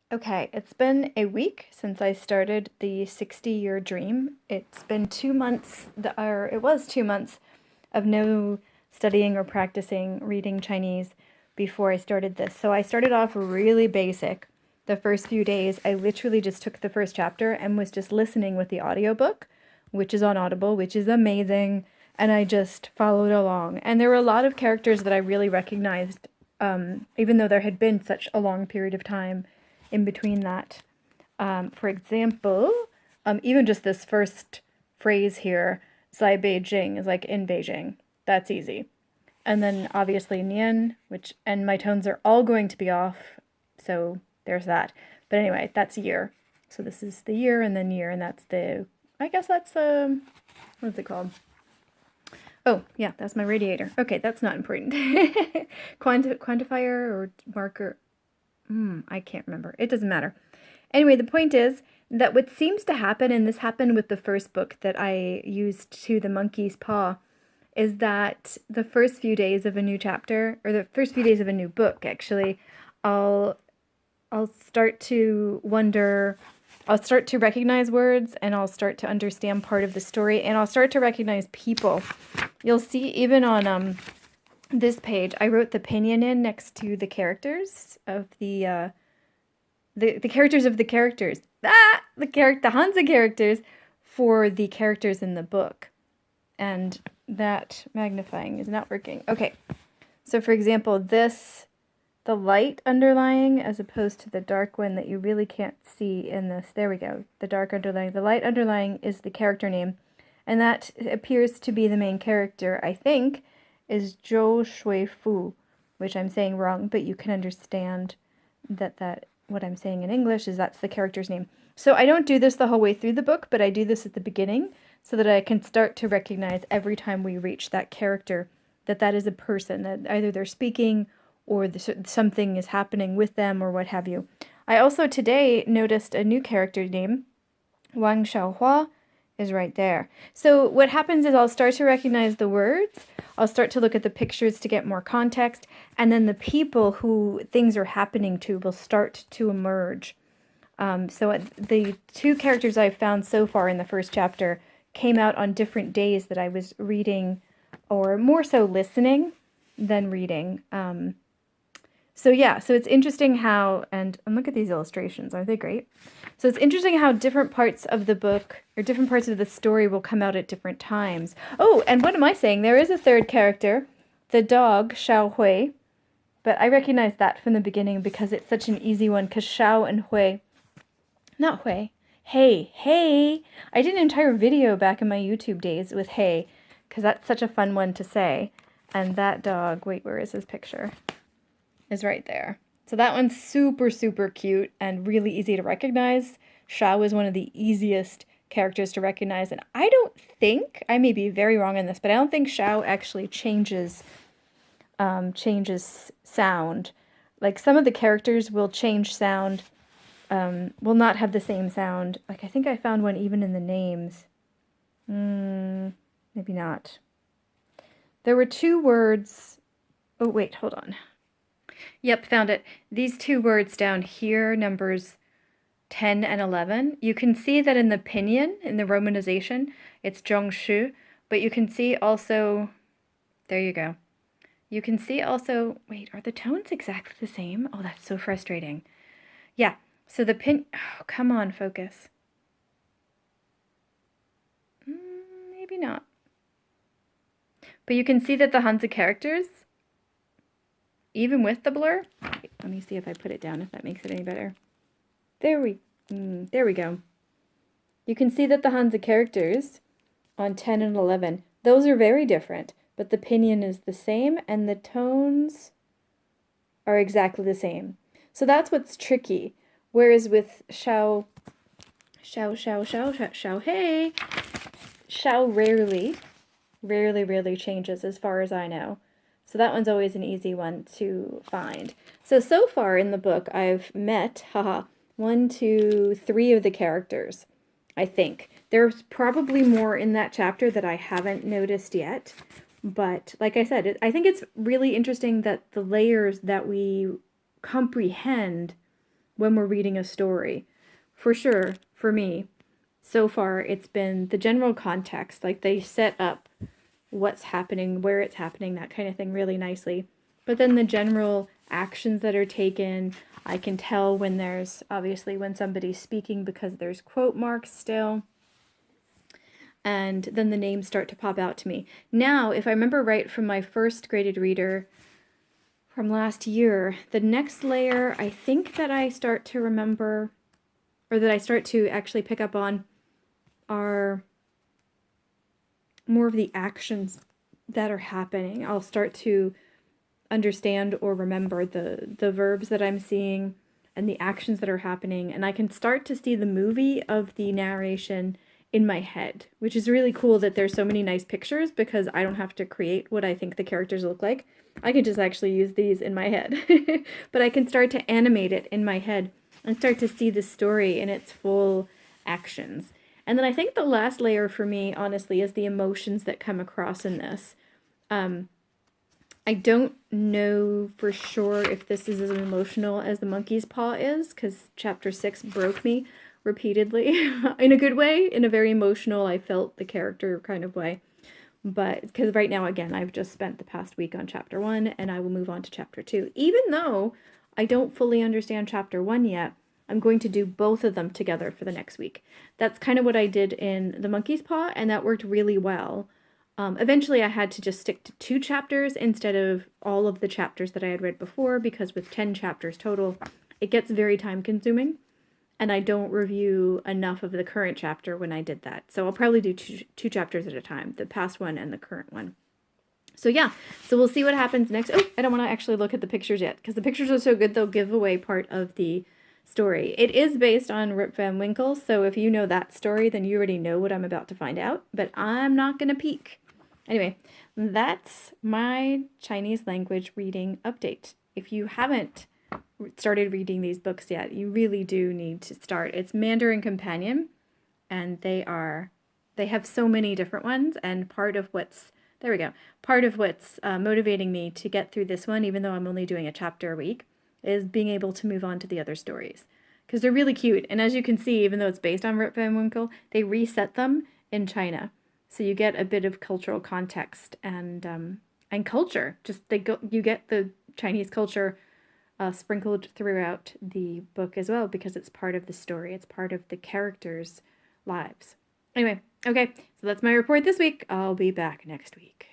Okay, it's been a week since I started the 60-year dream. It's been 2 months, or it was 2 months of no studying or practicing reading Chinese before I started this. So I started off really basic. The first few days, I literally just took the first chapter and was just listening with the audiobook, which is on Audible, which is amazing. And I just followed along. And there were a lot of characters that I really recognized, even though there had been such a long period of time in between that. For example, even just this first phrase here, Zai Beijing, is like in Beijing. That's easy. And then obviously Nian, and my tones are all going to be off, so there's that. But anyway, that's year. So this is the year and then year, and that's I guess that's, what's it called? Oh, yeah, that's my radiator. Okay, that's not important. Quantifier or marker. I can't remember. It doesn't matter. Anyway, the point is that what seems to happen, and this happened with the first book that I used to the monkey's paw, is that the first few days of a new chapter, or the first few days of a new book, actually, I'll start to wonder, I'll start to recognize words, and I'll start to understand part of the story, and I'll start to recognize people. You'll see even on this page, I wrote the pinyin in next to the characters of the characters of the characters. The Hansa characters for the characters in the book. And that magnifying is not working. Okay. So for example, the light underlying as opposed to the dark one that you really can't see in this. There we go. The dark underlying. The light underlying is the character name. And that appears to be the main character, I think, is Zhou Shui Fu, which I'm saying wrong, but you can understand that what I'm saying in English is that's the character's name. So I don't do this the whole way through the book, but I do this at the beginning so that I can start to recognize every time we reach that character that is a person, that either they're speaking or something is happening with them or what have you. I also today noticed a new character name, Wang Xiaohua, is right there. So what happens is I'll start to recognize the words, I'll start to look at the pictures to get more context, and then the people who things are happening to will start to emerge. So the two characters I've found so far in the first chapter came out on different days that I was reading, or more so listening than reading. So yeah, so it's interesting how, and look at these illustrations, aren't they great? So it's interesting how different parts of the book, or different parts of the story will come out at different times. Oh, and what am I saying? There is a third character, the dog, Xiao Hui, but I recognize that from the beginning because it's such an easy one, because Xiao and Hui, not Hui, hey, I did an entire video back in my YouTube days with hey, because that's such a fun one to say. And that dog, wait, where is his picture? Is right there. So that one's super, super cute and really easy to recognize. Shao is one of the easiest characters to recognize, and I don't think, I may be very wrong on this, but I don't think Shao actually changes sound. Like some of the characters will change sound, will not have the same sound. Like I think I found one even in the names. Maybe not. There were two words. Oh, wait, hold on. Yep, found it. These two words down here, numbers 10 and 11, you can see that in the pinyin, in the romanization, it's Zhongshu, but you can see also, there you go. You can see also, wait, are the tones exactly the same? Oh, that's so frustrating. Yeah, so the oh, come on, focus. Maybe not. But you can see that the Hanzi characters, even with the blur, wait, let me see if I put it down, if that makes it any better. There we go. You can see that the Hanzi characters on 10 and 11, those are very different, but the pinyin is the same and the tones are exactly the same. So that's what's tricky. Whereas with Xiao, hey, Xiao rarely changes as far as I know. So that one's always an easy one to find. So far in the book, I've met, 1, 2, 3 of the characters, I think. There's probably more in that chapter that I haven't noticed yet. But like I said, I think it's really interesting that the layers that we comprehend when we're reading a story. For sure, for me, so far it's been the general context, like they set up what's happening, where it's happening, that kind of thing really nicely. But then the general actions that are taken, I can tell when there's, obviously when somebody's speaking because there's quote marks still. And then the names start to pop out to me. Now, if I remember right from my first graded reader from last year, the next layer I think that I start to remember, or that I start to actually pick up on, are more of the actions that are happening. I'll start to understand or remember the verbs that I'm seeing and the actions that are happening, and I can start to see the movie of the narration in my head, which is really cool that there's so many nice pictures because I don't have to create what I think the characters look like. I can just actually use these in my head. But I can start to animate it in my head and start to see the story in its full actions. And then I think the last layer for me, honestly, is the emotions that come across in this. I don't know for sure if this is as emotional as the monkey's paw is, because chapter 6 broke me repeatedly in a good way, in a very emotional, I felt the character kind of way. But because right now, again, I've just spent the past week on chapter 1 and I will move on to chapter 2. Even though I don't fully understand chapter 1 yet, I'm going to do both of them together for the next week. That's kind of what I did in the monkey's paw, and that worked really well. Eventually, I had to just stick to 2 chapters instead of all of the chapters that I had read before, because with 10 chapters total, it gets very time consuming, and I don't review enough of the current chapter when I did that. So I'll probably do two chapters at a time, the past one and the current one. So yeah, so we'll see what happens next. Oh, I don't want to actually look at the pictures yet, because the pictures are so good, they'll give away part of the story. It is based on Rip Van Winkle, so if you know that story, then you already know what I'm about to find out, but I'm not going to peek. Anyway, that's my Chinese language reading update. If you haven't started reading these books yet, you really do need to start. It's Mandarin Companion, and they have so many different ones, and part of what's motivating me to get through this one, even though I'm only doing a chapter a week, is being able to move on to the other stories. Because they're really cute, and as you can see, even though it's based on Rip Van Winkle, they reset them in China. So you get a bit of cultural context and culture. You get the Chinese culture sprinkled throughout the book as well, because it's part of the story. It's part of the characters' lives. Anyway, okay, so that's my report this week. I'll be back next week.